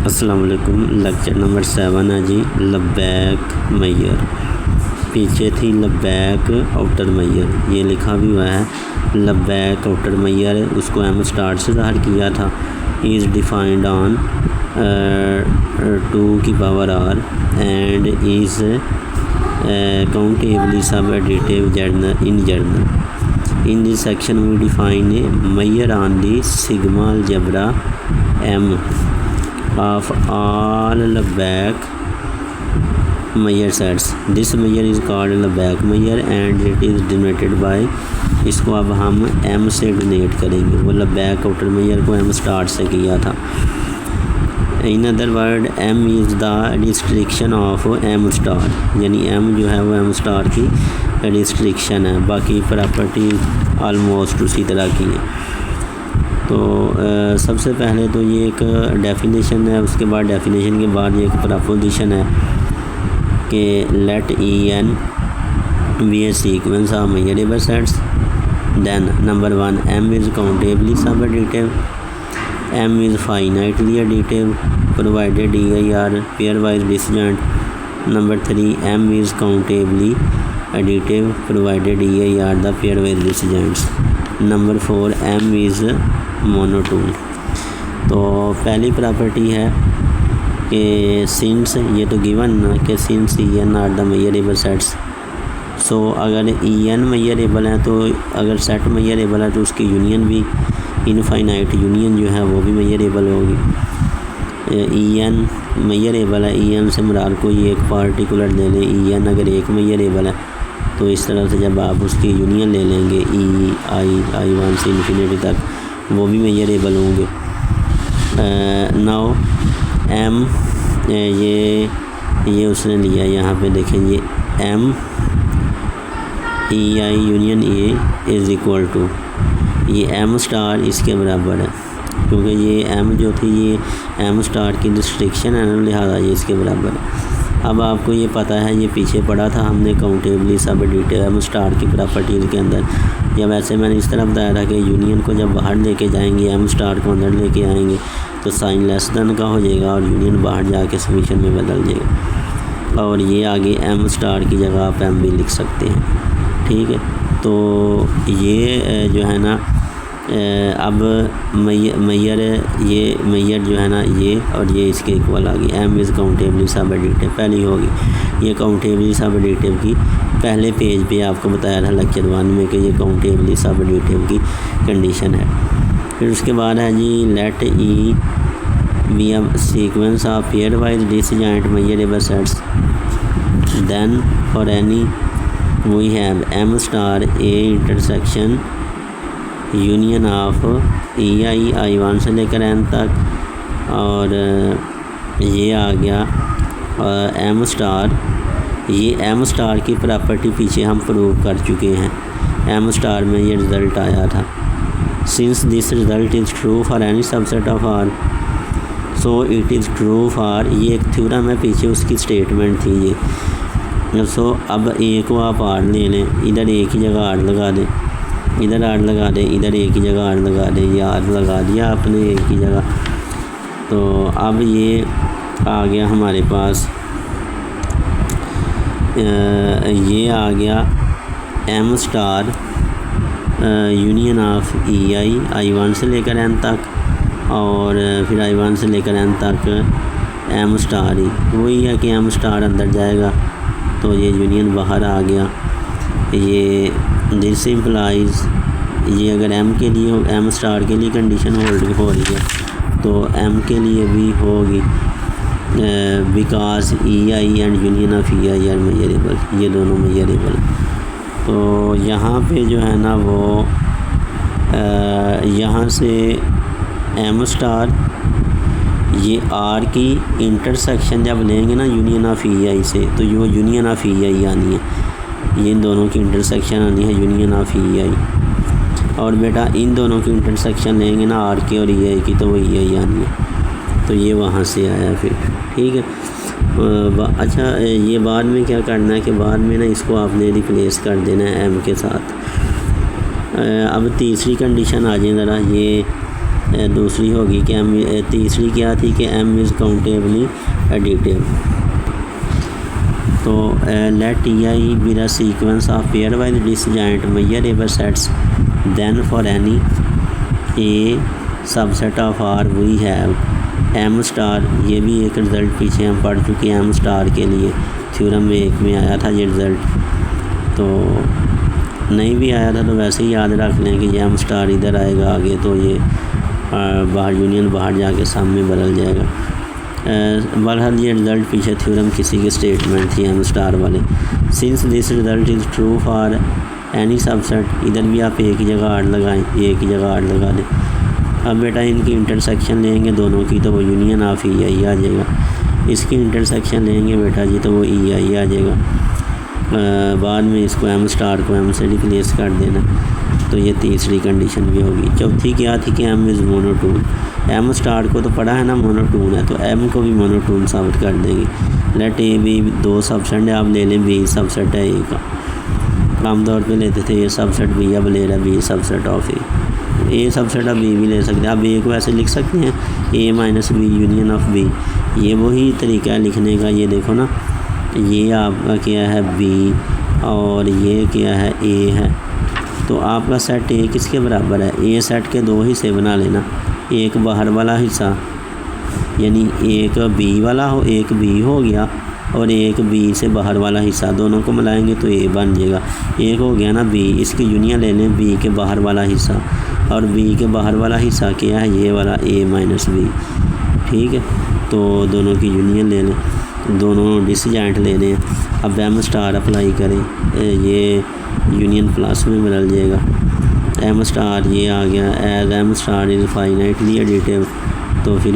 अस्सलाम वालेकुम। Lecture number 7 है जी, लब्बैक मैयर। पीछे थी लब्बैक आउटर मैयर, ये लिखा भी हुआ है लब्बैक आउटर मैयर, उसको एम स्टार्ट से ज़ाहिर किया था। इज़ डिफाइंड ऑन 2 की power R and is countably subadditive journal in this section we define a measure on the sigma algebra M of all Lebesgue Meyer sets. This measure is called Lebesgue measure and it is denoted by, इसको अब हम m से denote करेंगे। वो Lebesgue outer mayor को m start से किया था। In other word m is the restriction of m star, यानी m जो है वो m स्टार की रिस्ट्रिक्शन है, बाकी प्रॉपर्टी आलमोस्ट उसी तरह की है। तो सबसे पहले तो ये एक डेफिनेशन है, उसके बाद डेफिनेशन के बाद ये एक प्रपोजिशन है कि let E n be a sequence of measurable sets. Then number 1 M is countably subadditive, M is finitely additive provided E i are pairwise disjoint. Number 3 M is countably additive provided E i are the pairwise disjoints. Number 4 M is monotone. तो पहली property है कि since, ये तो given ना कि since E n are the measurable sets. So अगर E N measurable है, तो अगर सेट मेजरेबल है तो उसकी यूनियन भी इनफाइनाइट यूनियन जो है वो भी मेजरेबल होगी। ई एन मेजरेबल है, ई एन से मुराद कोई एक पार्टिकुलर ले लें। ई एन अगर एक मेजरेबल है तो इस तरह से जब आप उसकी यूनियन ले लेंगे ई आई 1 से इन्फिनिटी तक, वो भी मेजरेबल होंगे। नाउ एम ये उसने लिया, यहाँ पे देखें ये M E I union A is equal to, ये एम स्टार इसके बराबर है, क्योंकि ये एम जो थी ये एम स्टार की रिस्ट्रिक्शन है ना, लिहाजा ये इसके बराबर है। अब आपको ये पता है, ये पीछे पढ़ा था हमने countably subadditive M star की प्रॉपर्टीज़ के अंदर। या वैसे मैंने इस तरह बताया था कि यूनियन को जब बाहर लेके जाएंगे, एम स्टार को अंदर लेके आएंगे तो साइन लेस देन का हो जाएगा और यूनियन बाहर जाके समीशन में बदल जाएगा, और ये आगे एम स्टार की जगह आप एम भी लिख सकते हैं। ठीक है, तो ये जो है ना अब मैयर ये मैयर जो है ना ये और ये इसके इक्वल आ गई। एम इज़ काउंटेबली सब एडिटिव पहली होगी। ये काउंटेबली सब एडिटिव की पहले पेज पे आपको बताया था लेक्चर 1 में कि ये काउंटेबली सब एडिटिव की कंडीशन है। फिर उसके बाद है जी let E be a sequence of pairwise disjoint measurable sets. Then for any we have M star A intersection union of E i 1 से लेकर एन तक, और ये आ गया एम स्टार। ये एम स्टार की प्रॉपर्टी पीछे हम प्रूव कर चुके हैं, एम स्टार में ये रिज़ल्ट आया था। Since this result is true for any subset of R, so it is true for, ये एक थ्योरम है, पीछे उसकी स्टेटमेंट थी ये। सो अब ए को आप आर ले लें, इधर एक ही जगह आर लगा दें, इधर आर लगा दें, इधर एक ही जगह आर लगा दें, ये आर लगा दिया आपने एक ही जगह। तो अब ये आ गया हमारे पास, ये आ गया M star union of E i 1 से लेकर एन तक, और फिर आई 1 से लेकर एन तक एम स्टार ही वही है कि एम स्टार अंदर जाएगा तो ये यूनियन बाहर आ गया। ये दिस इम्प्लाइज, ये अगर एम के लिए एम स्टार के लिए कंडीशन होल्ड हो रही है तो एम के लिए भी होगी, because E I and union of E i are measurable, ये दोनों मेजरेबल। तो यहाँ पे जो है ना वो यहाँ से एम स्टार ये आर की इंटरसेक्शन जब लेंगे ना यूनियन ऑफ ई आई से, तो ये यूनियन ऑफ ई आई आनी है, ये इन दोनों की इंटरसेक्शन आनी है यूनियन ऑफ ई आई। और बेटा इन दोनों की इंटरसेक्शन लेंगे ना आर के और ई आई की, तो वो ई आई आनी है, तो ये वहाँ से आया फिर। ठीक है, अच्छा ये बाद में क्या करना है कि बाद में ना इसको आपने रिप्लेस कर देना है एम के साथ। अब तीसरी कंडीशन आ जाए ज़रा, ये दूसरी होगी कि एम, तीसरी क्या थी कि एम इज़ काउंटेबली एडिटिव। तो let T I be the sequence of pairwise disjoint measurable sets, then for any A subset of R we have M star. ये भी एक रिज़ल्ट पीछे हम पढ़ चुके हैं, एम स्टार के लिए थ्योरम में एक में आया था ये रिज़ल्ट। तो नहीं भी आया था तो वैसे ही याद रख लें कि ये एम स्टार इधर आएगा आगे, तो ये बाहर यूनियन बाहर जाके सामने बदल जाएगा। बहरहाल ये रिज़ल्ट पीछे थ्योरम किसी की स्टेटमेंट थी एम स्टार वाले। Since this result is true for any subset, इधर भी आप एक ही जगह आर लगाएं, एक ही जगह आर लगा दें। अब बेटा इनकी इंटरसेक्शन लेंगे दोनों की तो वो यूनियन ऑफ ई आई आ जाएगा। इसकी इंटरसेक्शन लेंगे बेटा जी तो वो ई आई आ जाएगा। बाद में इसको एम स्टार को एम से रिप्लेस कर देना, तो ये तीसरी कंडीशन भी होगी। चौथी क्या थी कि M is monotone. M star को तो पढ़ा है ना मोनोटोन है, तो एम को भी मोनोटोन साबित कर देंगे। लेट ए बी दो सबसेट है, आप ले लें बी सबसेट है ए का। आमतौर पे लेते थे ये सबसेट बी, अब ले रहा B subset of A subset अब बी भी ले सकते हैं। आप ए को ऐसे लिख सकते हैं A minus B union of B, ये वही तरीका है लिखने का। ये देखो ना, ये आपका क्या है बी और ये क्या है ए है, तो आपका सेट ए किसके बराबर है, ए सेट के दो हिस्से बना लेना, एक बाहर वाला हिस्सा यानी एक बी वाला हो, एक बी हो गया, और एक बी से बाहर वाला हिस्सा, दोनों को मिलाएंगे तो ए बन जाएगा। एक हो गया ना बी, इसकी यूनियन ले लें बी के बाहर वाला हिस्सा, और बी के बाहर वाला हिस्सा क्या है ये वाला ए माइनस बी, ठीक है। तो दोनों की यूनियन ले लें, दोनों डिसजॉइंट ले लें। अब एम स्टार अप्लाई करें, ये यूनियन प्लस में बदल जाएगा। एम स्टार ये आ गया as M star is finitely additive, तो फिर